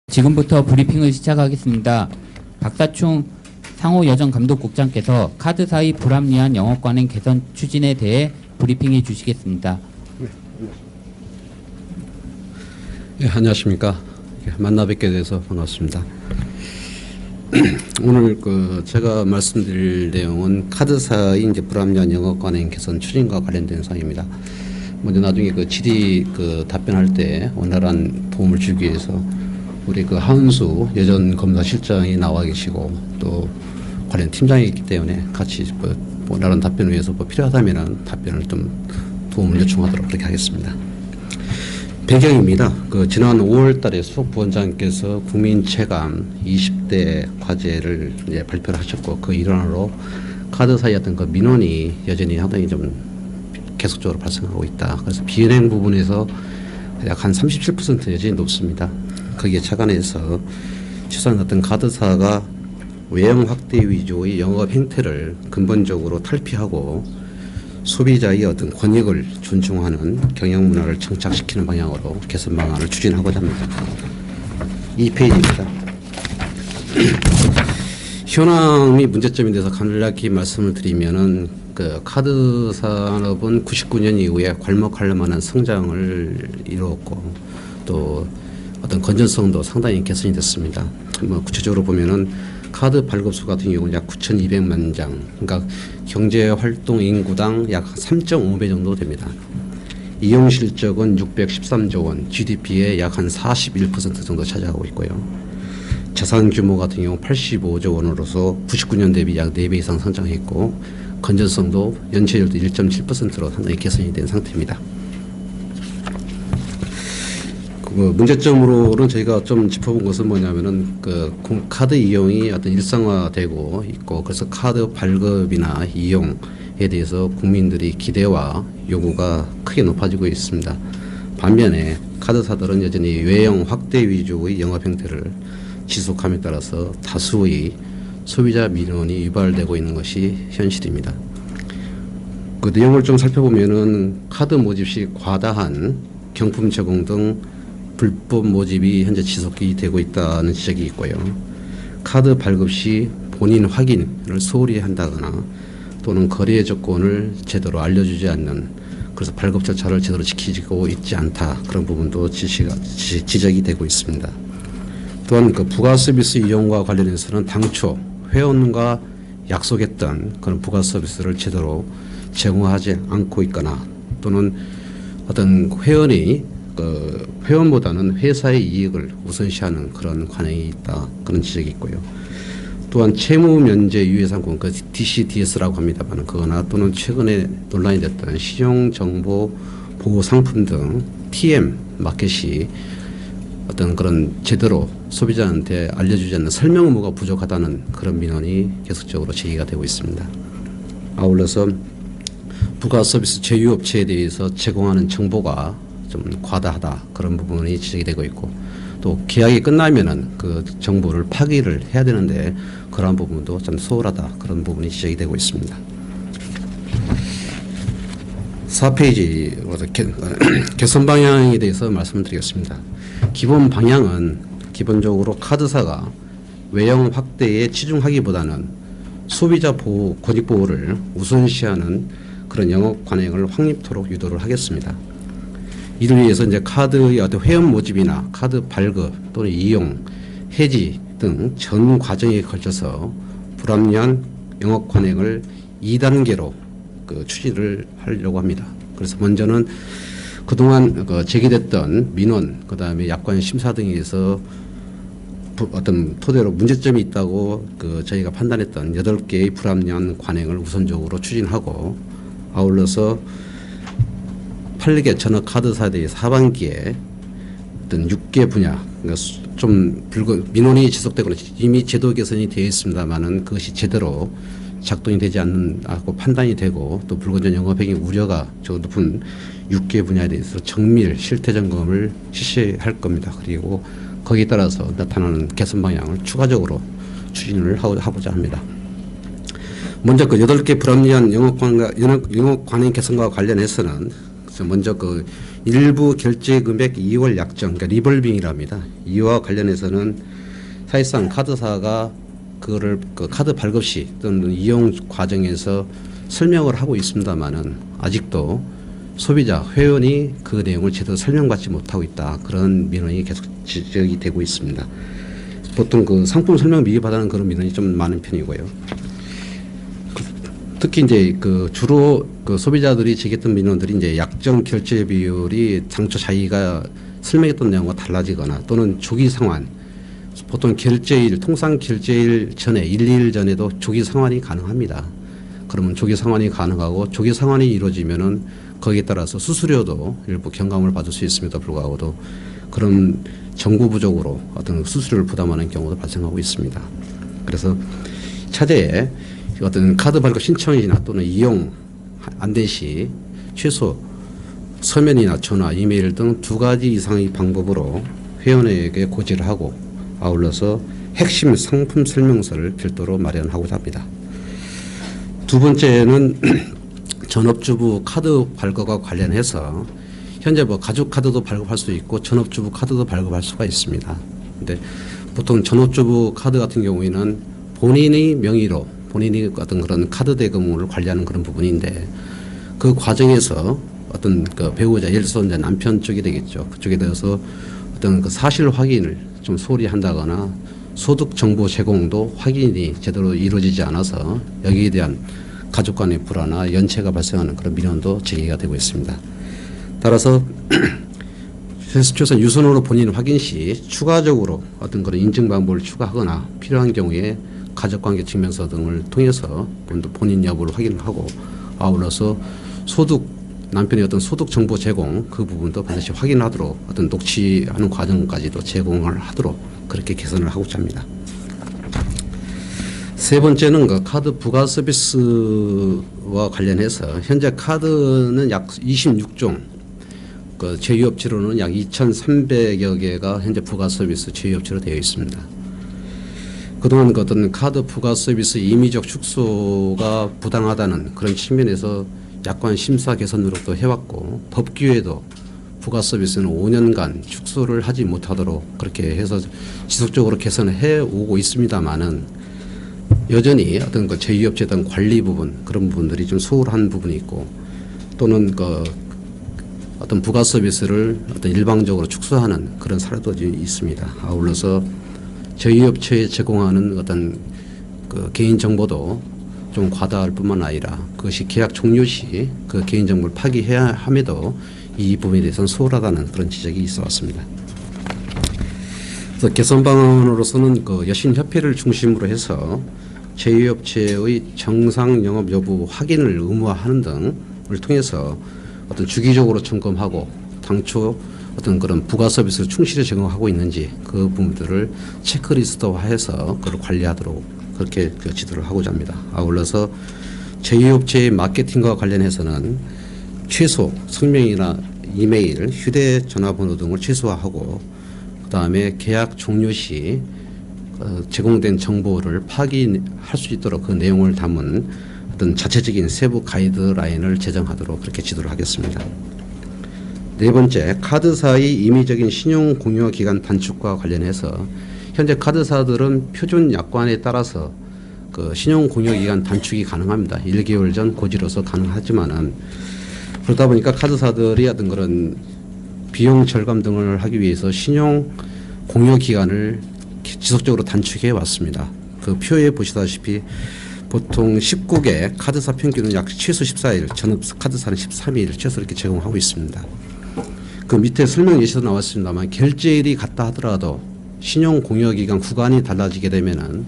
지금부터 브리핑을 시작하겠습니다. 박사충 상호여정감독국장께서 카드사의 불합리한 영업관행 개선 추진에 대해 브리핑해 주시겠습니다. 예, 안녕하십니까. 만나 뵙게 돼서 반갑습니다. 오늘 제가 말씀드릴 내용은 카드사의 이제 불합리한 영업관행 개선 추진과 관련된 사항입니다. 먼저 나중에 질의 답변할 때 원활한 도움을 주기 위해서 우리 하은수 예전 검사실장이 나와 계시고 또 관련 팀장이 있기 때문에 같이 원활한 답변을 위해서 필요하다면 답변을 좀 도움을 요청하도록 그렇게 하겠습니다. 배경입니다. 지난 5월 달에 수석부원장께서 국민체감 20대 과제를 이제 발표를 하셨고 그 일환으로 카드사의 어떤 민원이 여전히 상당히 좀 계속적으로 발생하고 있다. 그래서 비은행 부분에서 약 한 37% 여전히 높습니다. 거기에 착안해서 최소한 어떤 카드사가 외형 확대 위주의 영업 행태를 근본적으로 탈피하고 소비자의 어떤 권익을 존중하는 경영 문화를 정착시키는 방향으로 개선 방안을 추진하고자 합니다. 2페이지입니다. 현황 및 문제점에 대해서 간략히 말씀을 드리면은 카드 산업은 99년 이후에 괄목할 만한 성장을 이루었고 또 어떤 건전성도 상당히 개선이 됐습니다. 구체적으로 보면은 카드 발급수 같은 경우는 약 9,200만 장, 그러니까 경제활동 인구당 약 3.5배 정도 됩니다. 이용 실적은 613조 원, GDP의 약 한 41% 정도 차지하고 있고요. 자산 규모 같은 경우 85조 원으로서 99년 대비 약 4배 이상 성장했고 건전성도 연체율도 1.7%로 상당히 개선이 된 상태입니다. 문제점으로는 저희가 좀 짚어본 것은 뭐냐면은 카드 이용이 어떤 일상화되고 있고 그래서 카드 발급이나 이용에 대해서 국민들이 기대와 요구가 크게 높아지고 있습니다. 반면에 카드사들은 여전히 외형 확대 위주의 영업 형태를 지속함에 따라서 다수의 소비자 민원이 유발되고 있는 것이 현실입니다. 그 내용을 좀 살펴보면은 카드 모집 시 과다한 경품 제공 등 불법 모집이 현재 지속이 되고 있다는 지적이 있고요. 카드 발급 시 본인 확인을 소홀히 한다거나 또는 거래 조건을 제대로 알려주지 않는 그래서 발급 절차를 제대로 지키고 있지 않다 그런 부분도 지적이 되고 있습니다. 또한 부가 서비스 이용과 관련해서는 당초 회원과 약속했던 그런 부가 서비스를 제대로 제공하지 않고 있거나 또는 어떤 회원이 회원보다는 회사의 이익을 우선시하는 그런 관행이 있다. 그런 지적이 있고요. 또한 채무 면제 유예 상품, DCDS라고 합니다만 그거나 또는 최근에 논란이 됐던 신용정보 보호 상품 등 TM 마켓이 어떤 그런 제대로 소비자한테 알려주지 않는 설명 의무가 부족하다는 그런 민원이 계속적으로 제기가 되고 있습니다. 아울러서 부가 서비스 제휴업체에 대해서 제공하는 정보가 좀 과다하다 그런 부분이 지적이 되고 있고 또 계약이 끝나면은 그 정보를 파기를 해야 되는데 그러한 부분도 좀 소홀하다 그런 부분이 지적이 되고 있습니다. 4페이지 개선 방향에 대해서 말씀을 드리겠습니다. 기본 방향은 기본적으로 카드사가 외형 확대에 치중하기보다는 소비자 보호, 권익 보호를 우선시하는 그런 영업 관행을 확립토록 유도를 하겠습니다. 이를 위해서 이제 카드의 어떤 회원 모집이나 카드 발급 또는 이용, 해지 등 전 과정에 걸쳐서 불합리한 영업 관행을 2단계로 추진을 하려고 합니다. 그래서 먼저는 그동안 제기됐던 민원, 그 다음에 약관 심사 등에서 어떤 토대로 문제점이 있다고 저희가 판단했던 8개의 불합리한 관행을 우선적으로 추진하고 아울러서 8개 전업 카드사에 대해서 하반기에 어떤 6개 분야, 그러니까 좀 민원이 지속되고 이미 제도 개선이 되어 있습니다만은 그것이 제대로 작동이 되지 않고 판단이 되고 또 불건전 영업행위 우려가 저 높은 6개 분야에 대해서 정밀 실태 점검을 실시할 겁니다. 그리고 거기에 따라서 나타나는 개선 방향을 추가적으로 추진을 하고자 합니다. 먼저 8개 불합리한 영업 관행 개선과 관련해서는 먼저 일부 결제 금액 2월 약정, 그러니까 리볼빙이랍니다. 이와 관련해서는 사실상 카드사가 그거를 그 카드 발급 시 또는 이용 과정에서 설명을 하고 있습니다만은 아직도 소비자 회원이 그 내용을 제대로 설명받지 못하고 있다. 그런 민원이 계속 지적이 되고 있습니다. 보통 그 상품 설명 미흡하다는 그런 민원이 좀 많은 편이고요. 특히 이제 그 주로 그 소비자들이 제기했던 민원들이 이제 약정 결제 비율이 당초 자기가 설명했던 내용과 달라지거나 또는 조기 상환, 보통 결제일, 통상 결제일 전에 1, 2일 전에도 조기 상환이 가능합니다. 그러면 조기 상환이 가능하고 조기 상환이 이루어지면은 거기에 따라서 수수료도 일부 경감을 받을 수 있음에도 불구하고도 그런 정부 부족으로 어떤 수수료를 부담하는 경우도 발생하고 있습니다. 그래서 차제에 어떤 카드 발급 신청이나 또는 이용 안 된 시 최소 서면이나 전화, 이메일 등 2가지 이상의 방법으로 회원에게 고지를 하고 아울러서 핵심 상품 설명서를 별도로 마련하고자 합니다. 두 번째는 전업주부 카드 발급과 관련해서 현재 뭐 가족 카드도 발급할 수 있고 전업주부 카드도 발급할 수가 있습니다. 근데 보통 전업주부 카드 같은 경우에는 본인의 명의로 본인이 어떤 그런 카드 대금을 관리하는 그런 부분인데 그 과정에서 어떤 그 배우자, 예를 들어서 이제 남편 쪽이 되겠죠. 그쪽에 대해서 어떤 그 사실 확인을 좀 소홀히 한다거나 소득 정보 제공도 확인이 제대로 이루어지지 않아서 여기에 대한 가족 간의 불화나 연체가 발생하는 그런 민원도 제기가 되고 있습니다. 따라서 최소한 유선으로 본인 확인 시 추가적으로 어떤 그런 인증 방법을 추가하거나 필요한 경우에 가족관계 증명서 등을 통해서 본인 여부를 확인하고 아울러서 남편의 어떤 소득 정보 제공 그 부분도 반드시 확인하도록 어떤 녹취하는 과정까지도 제공을 하도록 그렇게 개선을 하고자 합니다. 세 번째는 그 카드 부가 서비스와 관련해서 현재 카드는 약 26종, 그 제휴업체로는 약 2,300여 개가 현재 부가 서비스 제휴업체로 되어 있습니다. 그동안 그 어떤 카드 부가 서비스 임의적 축소가 부당하다는 그런 측면에서 약관 심사 개선 노력도 해왔고 법규에도 부가 서비스는 5년간 축소를 하지 못하도록 그렇게 해서 지속적으로 개선을 해오고 있습니다만은 여전히 어떤 그 제휴업체 등 관리 부분 그런 부분들이 좀 소홀한 부분이 있고 또는 그 어떤 부가 서비스를 어떤 일방적으로 축소하는 그런 사례도 있습니다. 아울러서 제휴업체에 제공하는 어떤 그 개인 정보도 좀 과다할 뿐만 아니라 그것이 계약 종료 시 그 개인 정보를 파기해야 함에도 이 부분에 대해서는 소홀하다는 그런 지적이 있어 왔습니다. 그래서 개선 방안으로서는 그 여신협회를 중심으로 해서 제휴업체의 정상 영업 여부 확인을 의무화하는 등을 통해서 어떤 주기적으로 점검하고 당초 어떤 그런 부가 서비스를 충실히 제공하고 있는지 그 부분들을 체크리스트화해서 그걸 관리하도록 그렇게 지도를 하고자 합니다. 아울러서 제휴업체의 마케팅과 관련해서는 최소 성명이나 이메일, 휴대전화번호 등을 최소화하고 그다음에 계약 종료 시 제공된 정보를 파기할 수 있도록 그 내용을 담은 어떤 자체적인 세부 가이드라인을 제정하도록 그렇게 지도를 하겠습니다. 네 번째, 카드사의 임의적인 신용 공여 기간 단축과 관련해서 현재 카드사들은 표준 약관에 따라서 그 신용 공여 기간 단축이 가능합니다. 1개월 전 고지로서 가능하지만은 그러다 보니까 카드사들이 어떤 그런 비용 절감 등을 하기 위해서 신용 공여 기간을 지속적으로 단축해 왔습니다. 그 표에 보시다시피 보통 19개 카드사 평균은 약 최소 14일, 전업 카드사는 13일 최소 이렇게 제공하고 있습니다. 그 밑에 설명 예시도 나왔습니다만 결제일이 같다 하더라도 신용 공여 기간 구간이 달라지게 되면은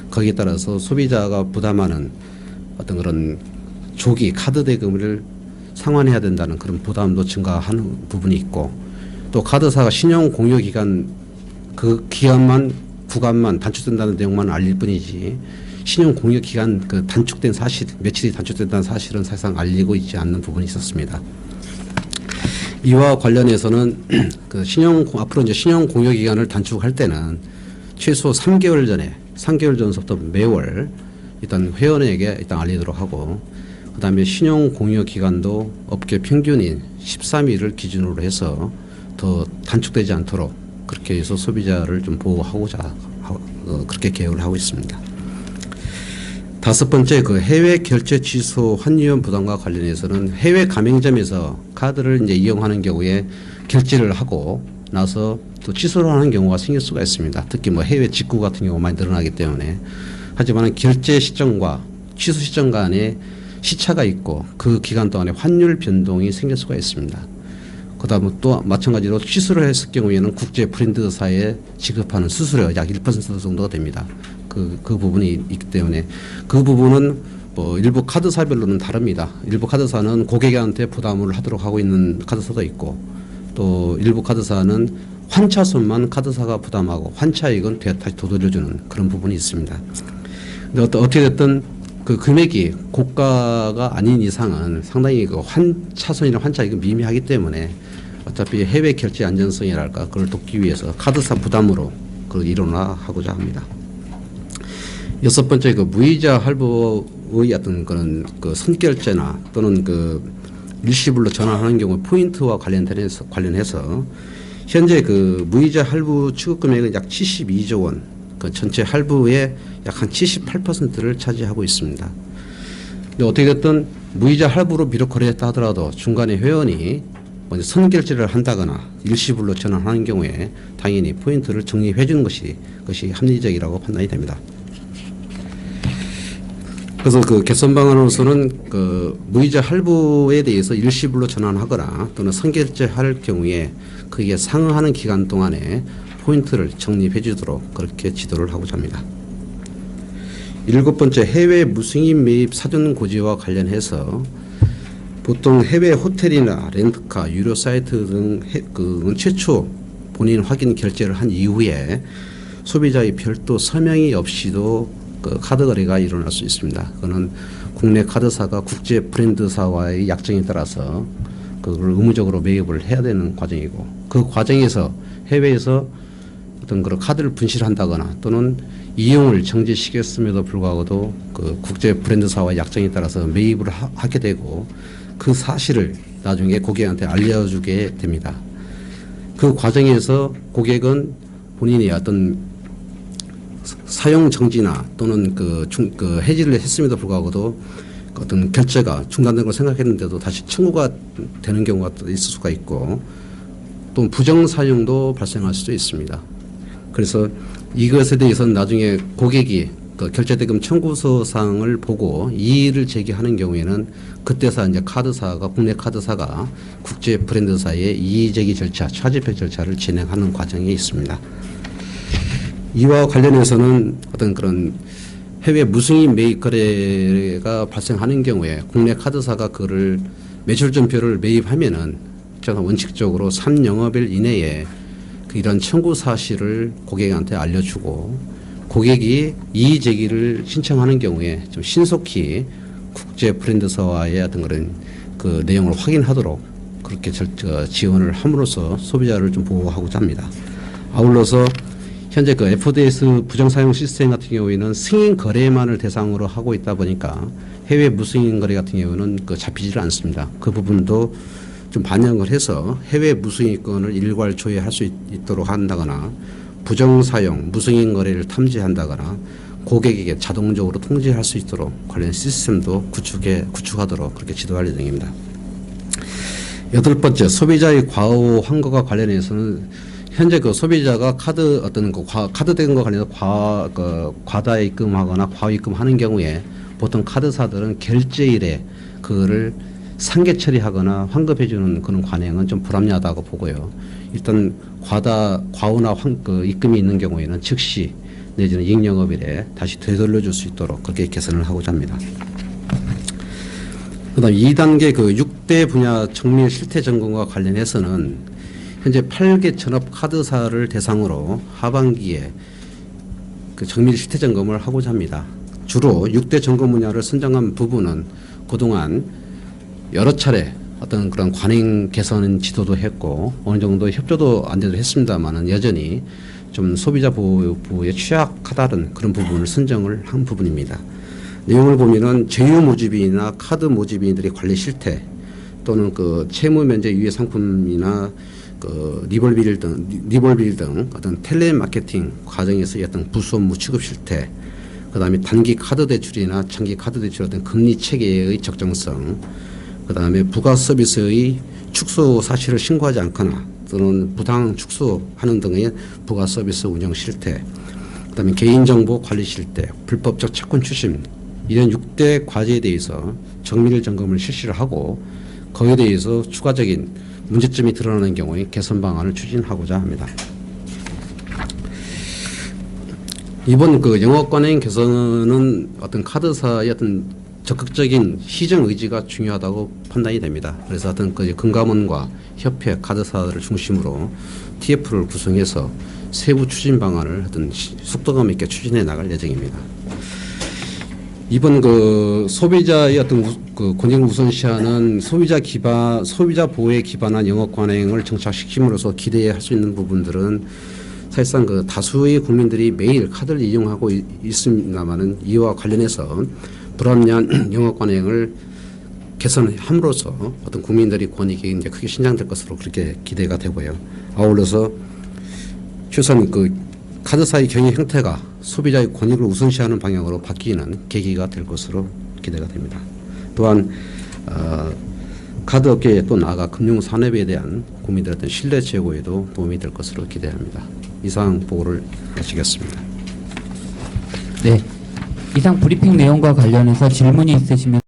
거기에 따라서 소비자가 부담하는 어떤 그런 조기 카드 대금을 상환해야 된다는 그런 부담도 증가하는 부분이 있고 또 카드사가 신용 공여 기간 그 기간만 구간만 단축된다는 내용만 알릴 뿐이지 신용 공여 기간 그 단축된 사실 며칠이 단축된다는 사실은 사실상 알리고 있지 않는 부분이 있었습니다. 이와 관련해서는 그 앞으로 이제 신용 공여 기간을 단축할 때는 최소 3개월 전서부터 매월 일단 회원에게 일단 알리도록 하고 그다음에 신용 공여 기간도 업계 평균인 13일을 기준으로 해서 더 단축되지 않도록 그렇게 해서 소비자를 좀 보호하고자 그렇게 개혁을 하고 있습니다. 다섯 번째, 그 해외 결제 취소 환유연 부담과 관련해서는 해외 가맹점에서 카드를 이제 이용하는 경우에 결제를 하고 나서 또 취소를 하는 경우가 생길 수가 있습니다. 특히 뭐 해외 직구 같은 경우가 많이 늘어나기 때문에. 하지만 결제 시점과 취소 시점 간에 시차가 있고 그 기간 동안에 환율 변동이 생길 수가 있습니다. 그다음에 또 마찬가지로 취소를 했을 경우에는 국제 브랜드사에 지급하는 수수료 약 1% 정도가 됩니다. 그 부분이 있기 때문에 그 부분은 뭐 일부 카드사별로는 다릅니다. 일부 카드사는 고객한테 부담을 하도록 하고 있는 카드사도 있고 또 일부 카드사는 환차손만 카드사가 부담하고 환차액은 다시 되돌려주는 그런 부분이 있습니다. 근데 어떻게 됐든 그 금액이 고가가 아닌 이상은 상당히 그 환차손이나 환차액은 미미하기 때문에 어차피 해외 결제 안전성이랄까 그걸 돕기 위해서 카드사 부담으로 그걸 일원화하고자 합니다. 여섯 번째, 그 무이자 할부의 어떤 그런 그 선결제나 또는 그 일시불로 전환하는 경우 포인트와 관련해서 현재 그 무이자 할부 취급 금액은 약 72조 원, 그 전체 할부의 약 한 78%를 차지하고 있습니다. 근데 어떻게 됐든 무이자 할부로 비록 거래했다 하더라도 중간에 회원이 먼저 선결제를 한다거나 일시불로 전환하는 경우에 당연히 포인트를 적립해 주는 것이 합리적이라고 판단이 됩니다. 그래서 그 개선 방안으로서는 그 무이자 할부에 대해서 일시불로 전환하거나 또는 선결제할 경우에 그게 상응하는 기간 동안에 포인트를 적립해 주도록 그렇게 지도를 하고자 합니다. 일곱 번째, 해외 무승인 매입 사전 고지와 관련해서 보통 해외 호텔이나 렌트카, 유료 사이트 등 최초 본인 확인 결제를 한 이후에 소비자의 별도 서명이 없이도 그 카드 거래가 일어날 수 있습니다. 그거는 국내 카드사가 국제 브랜드사와의 약정에 따라서 그걸 의무적으로 매입을 해야 되는 과정이고 그 과정에서 해외에서 어떤 그런 카드를 분실한다거나 또는 이용을 정지시켰음에도 불구하고도 그 국제 브랜드사와의 약정에 따라서 매입을 하게 되고 그 사실을 나중에 고객한테 알려주게 됩니다. 그 과정에서 고객은 본인이 어떤 사용 정지나 또는 그 해지를 했음에도 불구하고도 어떤 결제가 중단된 걸 생각했는데도 다시 청구가 되는 경우가 또 있을 수가 있고 또 부정 사용도 발생할 수도 있습니다. 그래서 이것에 대해서는 나중에 고객이 그 결제대금 청구서상을 보고 이의를 제기하는 경우에는 그때서 이제 국내 카드사가 국제 브랜드사의 이의 제기 절차, 차집행 절차를 진행하는 과정이 있습니다. 이와 관련해서는 어떤 그런 해외 무승인 매입 거래가 발생하는 경우에 국내 카드사가 그를 매출점표를 매입하면은 저는 원칙적으로 3영업일 이내에 이런 청구 사실을 고객한테 알려주고 고객이 이의 제기를 신청하는 경우에 좀 신속히 국제 브랜드사와의 어떤 그런 그 내용을 확인하도록 그렇게 지원을 함으로써 소비자를 좀 보호하고자 합니다. 아울러서 현재 그 FDS 부정사용 시스템 같은 경우에는 승인 거래만을 대상으로 하고 있다 보니까 해외 무승인 거래 같은 경우는 그 잡히지를 않습니다. 그 부분도 좀 반영을 해서 해외 무승인권을 일괄 조회할 수 있도록 한다거나 부정사용, 무승인 거래를 탐지한다거나 고객에게 자동적으로 통지할 수 있도록 관련 시스템도 구축하도록 그렇게 지도할 예정입니다. 여덟 번째, 소비자의 과오 환거와 관련해서는 현재 그 소비자가 카드 대금과 관련해서 과다 입금하거나 과오 입금하는 경우에 보통 카드사들은 결제일에 그거를 상계 처리하거나 환급해주는 그런 관행은 좀 불합리하다고 보고요. 일단 과오나 입금이 있는 경우에는 즉시 내지는 이익영업일에 다시 되돌려줄 수 있도록 그렇게 개선을 하고자 합니다. 그다음 2단계 그 6대 분야 정밀 실태 점검과 관련해서는 현재 8개 전업 카드사를 대상으로 하반기에 그 정밀 실태 점검을 하고자 합니다. 주로 6대 점검 분야를 선정한 부분은 그동안 여러 차례 어떤 그런 관행 개선 지도도 했고 어느 정도 협조도 안되도 했습니다만은 여전히 좀 소비자 보호에 취약하다는 그런 부분을 선정을 한 부분입니다. 내용을 보면은 제휴 모집인이나 카드 모집인들의 관리 실태 또는 그 채무 면제 유예 상품이나 그 리볼빌 등 어떤 텔레마케팅 과정에서의 어떤 부수 업무 취급 실태, 그다음에 단기 카드 대출이나 장기 카드 대출 어떤 금리 체계의 적정성, 그다음에 부가 서비스의 축소 사실을 신고하지 않거나 또는 부당 축소하는 등의 부가 서비스 운영 실태, 그다음에 개인정보 관리 실태, 불법적 채권 추심, 이런 6대 과제에 대해서 정밀 점검을 실시를 하고 거기에 대해서 추가적인 문제점이 드러나는 경우에 개선 방안을 추진하고자 합니다. 이번 그 영업관행 개선은 어떤 카드사의 어떤 적극적인 시정 의지가 중요하다고 판단이 됩니다. 그래서 어떤 그 금감원과 협회 카드사를 중심으로 TF를 구성해서 세부 추진 방안을 어떤 속도감 있게 추진해 나갈 예정입니다. 이번 그 소비자의 어떤 그 권익을 우선시하는 소비자 보호에 기반한 영업 관행을 정착시킴으로써 기대할 수 있는 부분들은 사실상 그 다수의 국민들이 매일 카드를 이용하고 있습니다만은 이와 관련해서 불합리한 영업 관행을 개선함으로써 어떤 국민들의 권익이 이제 크게 신장될 것으로 그렇게 기대가 되고요. 아울러서 최소한 그 카드사의 경영 형태가 소비자의 권익을 우선시하는 방향으로 바뀌는 계기가 될 것으로 기대가 됩니다. 또한 카드 업계에 또 나아가 금융 산업에 대한 국민들의 어떤 신뢰 제고에도 도움이 될 것으로 기대합니다. 이상 보고를 마치겠습니다. 네. 이상 브리핑 내용과 관련해서 질문이 있으시면